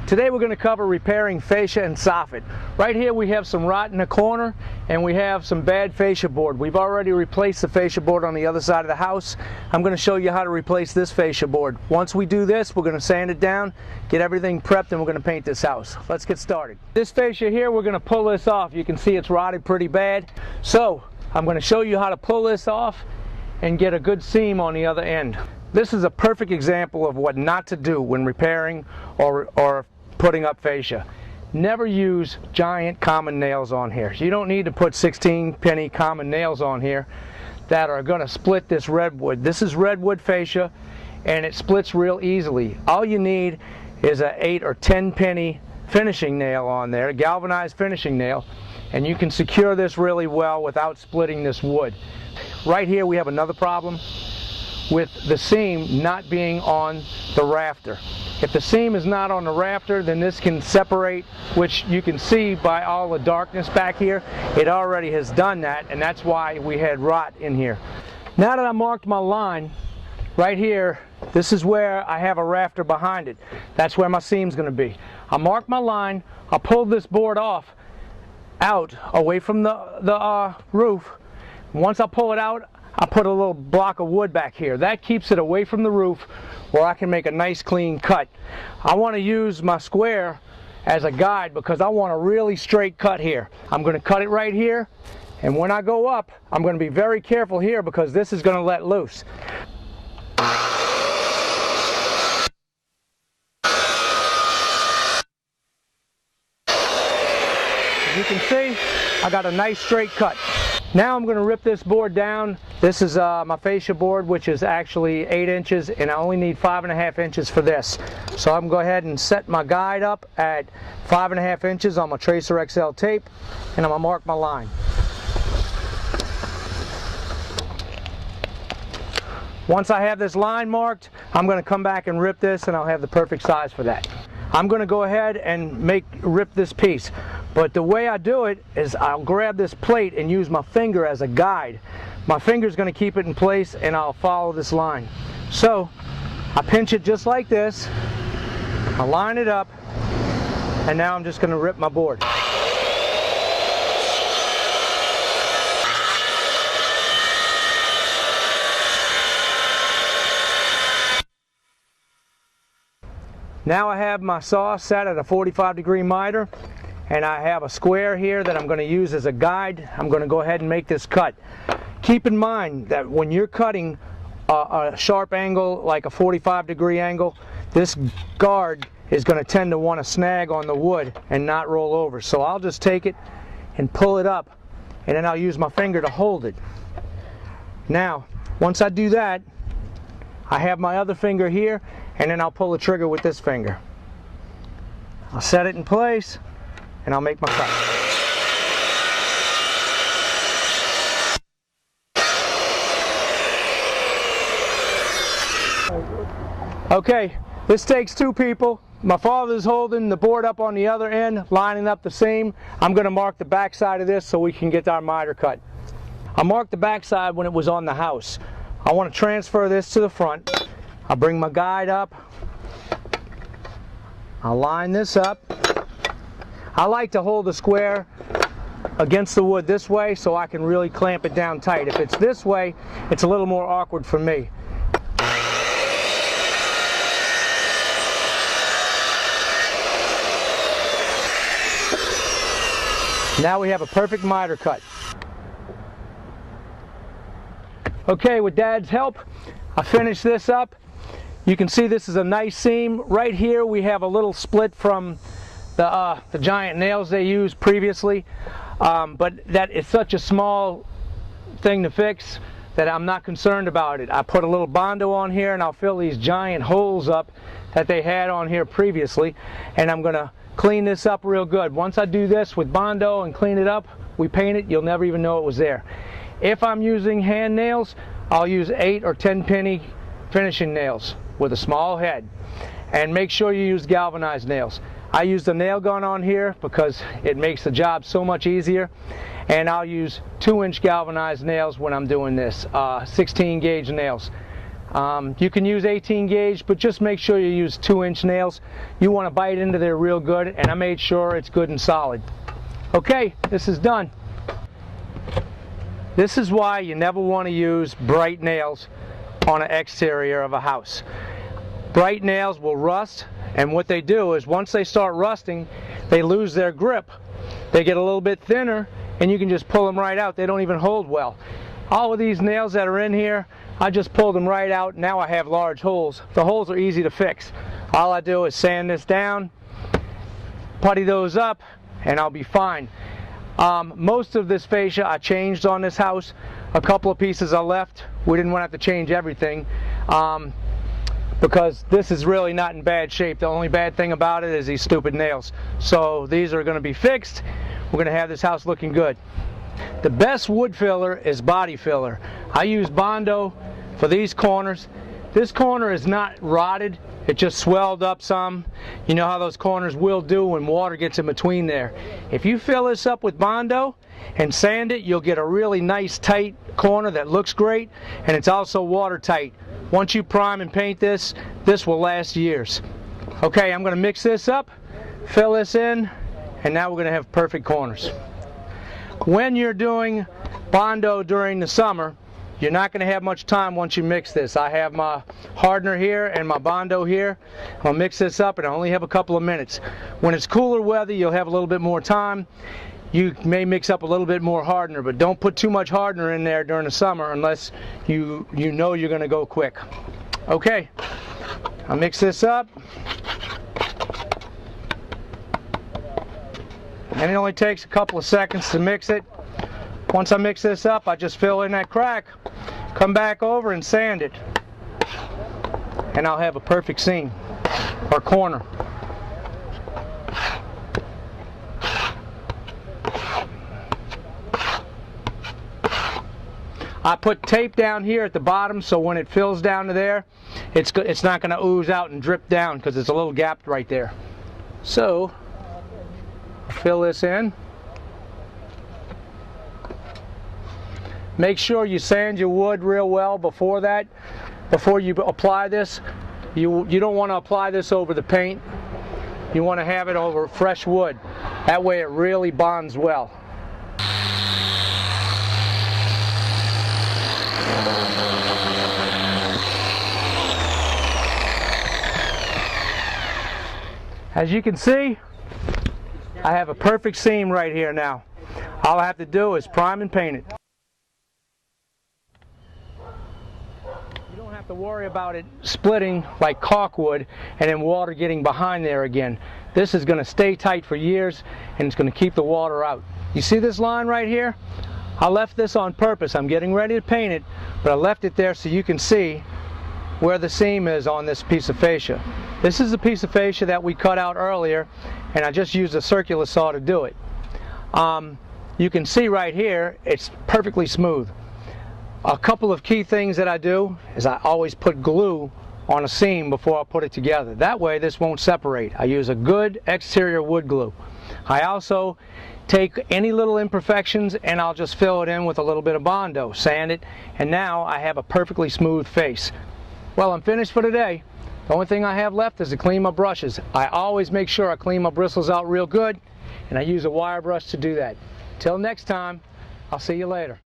Today we're going to cover repairing fascia and soffit. Right here we have some rot in the corner and we have some bad fascia board. We've already replaced the fascia board on the other side of the house. I'm going to show you how to replace this fascia board. Once we do this, we're going to sand it down, get everything prepped, and we're going to paint this house. Let's get started. This fascia here, we're going to pull this off. You can see it's rotted pretty bad. So I'm going to show you how to pull this off and get a good seam on the other end. This is a perfect example of what not to do when repairing or putting up fascia. Never use giant common nails on here. You don't need to put 16-penny common nails on here that are going to split this redwood. This is redwood fascia and it splits real easily. All you need is a 8 or 10-penny finishing nail on there, a galvanized finishing nail, and you can secure this really well without splitting this wood. Right here we have another problem with the seam not being on the rafter. If the seam is not on the rafter, then this can separate, which you can see by all the darkness back here. It already has done that, and that's why we had rot in here. Now that I marked my line, right here, this is where I have a rafter behind it. That's where my seam's going to be. I mark my line, I pull this board off, out, away from the roof. Once I pull it out, I put a little block of wood back here. That keeps it away from the roof where I can make a nice clean cut. I want to use my square as a guide because I want a really straight cut here. I'm going to cut it right here, and when I go up, I'm going to be very careful here because this is going to let loose. As you can see, I got a nice straight cut. Now I'm going to rip this board down. This is my fascia board, which is actually 8 inches, and I only need 5.5 inches for this. So I'm going to go ahead and set my guide up at 5.5 inches on my Tracer XL tape, and I'm going to mark my line. Once I have this line marked, I'm going to come back and rip this, and I'll have the perfect size for that. I'm going to go ahead and rip this piece. But the way I do it is I'll grab this plate and use my finger as a guide. My finger's going to keep it in place and I'll follow this line. So I pinch it just like this, I line it up, and now I'm just going to rip my board. Now I have my saw set at a 45-degree miter, and I have a square here that I'm going to use as a guide. I'm going to go ahead and make this cut. Keep in mind that when you're cutting a sharp angle like a 45-degree angle, this guard is going to tend to want to snag on the wood and not roll over. So I'll just take it and pull it up, and then I'll use my finger to hold it. Now, once I do that, I have my other finger here, and then I'll pull the trigger with this finger. I'll set it in place, and I'll make my cut. Okay, this takes 2 people. My father's holding the board up on the other end, lining up the seam. I'm going to mark the back side of this so we can get our miter cut. I marked the back side when it was on the house. I want to transfer this to the front. I'll bring my guide up. I'll line this up. I like to hold the square against the wood this way so I can really clamp it down tight. If it's this way, it's a little more awkward for me. Now we have a perfect miter cut. Okay, with Dad's help, I finished this up. You can see this is a nice seam. Right here we have a little split from the giant nails they used previously, but that is such a small thing to fix that I'm not concerned about it. I put a little Bondo on here and I'll fill these giant holes up that they had on here previously, and I'm going to clean this up real good. Once I do this with Bondo and clean it up, we paint it, you'll never even know it was there. If I'm using hand nails, I'll use 8 or 10-penny finishing nails with a small head, and make sure you use galvanized nails. I use the nail gun on here because it makes the job so much easier, and I'll use 2-inch galvanized nails when I'm doing this, 16 gauge nails. You can use 18 gauge, but just make sure you use 2-inch nails. You want to bite into there real good, and I made sure it's good and solid. Okay, this is done. This is why you never want to use bright nails on an exterior of a house. Bright nails will rust, and what they do is once they start rusting, they lose their grip. They get a little bit thinner, and you can just pull them right out. They don't even hold well. All of these nails that are in here, I just pulled them right out. Now I have large holes. The holes are easy to fix. All I do is sand this down, putty those up, and I'll be fine. Most of this fascia I changed on this house. A couple of pieces I left. We didn't want to have to change everything because this is really not in bad shape. The only bad thing about it is these stupid nails. So these are going to be fixed. We're going to have this house looking good. The best wood filler is body filler. I use Bondo for these corners. This corner is not rotted, it just swelled up some. You know how those corners will do when water gets in between there. If you fill this up with Bondo and sand it, you'll get a really nice tight corner that looks great, and it's also watertight. Once you prime and paint this, this will last years. Okay, I'm going to mix this up, fill this in, and now we're going to have perfect corners. When you're doing Bondo during the summer, you're not going to have much time once you mix this. I have my hardener here and my Bondo here. I'll mix this up and I only have a couple of minutes. When it's cooler weather, you'll have a little bit more time. You may mix up a little bit more hardener, but don't put too much hardener in there during the summer unless you know you're going to go quick. Okay, I'll mix this up. And it only takes a couple of seconds to mix it. Once I mix this up, I just fill in that crack, come back over and sand it, and I'll have a perfect seam or corner. I put tape down here at the bottom so when it fills down to there, it's not going to ooze out and drip down because it's a little gapped right there. So, fill this in. Make sure you sand your wood real well before that, before you apply this. You don't want to apply this over the paint. You want to have it over fresh wood. That way it really bonds well. As you can see, I have a perfect seam right here now. All I have to do is prime and paint it. You don't have to worry about it splitting like caulkwood and then water getting behind there again. This is going to stay tight for years and it's going to keep the water out. You see this line right here? I left this on purpose. I'm getting ready to paint it, but I left it there so you can see where the seam is on this piece of fascia. This is a piece of fascia that we cut out earlier, and I just used a circular saw to do it. You can see right here, it's perfectly smooth. A couple of key things that I do is I always put glue on a seam before I put it together. That way this won't separate. I use a good exterior wood glue. I also take any little imperfections and I'll just fill it in with a little bit of Bondo, sand it, and now I have a perfectly smooth face. Well, I'm finished for today. The only thing I have left is to clean my brushes. I always make sure I clean my bristles out real good, and I use a wire brush to do that. Till next time, I'll see you later.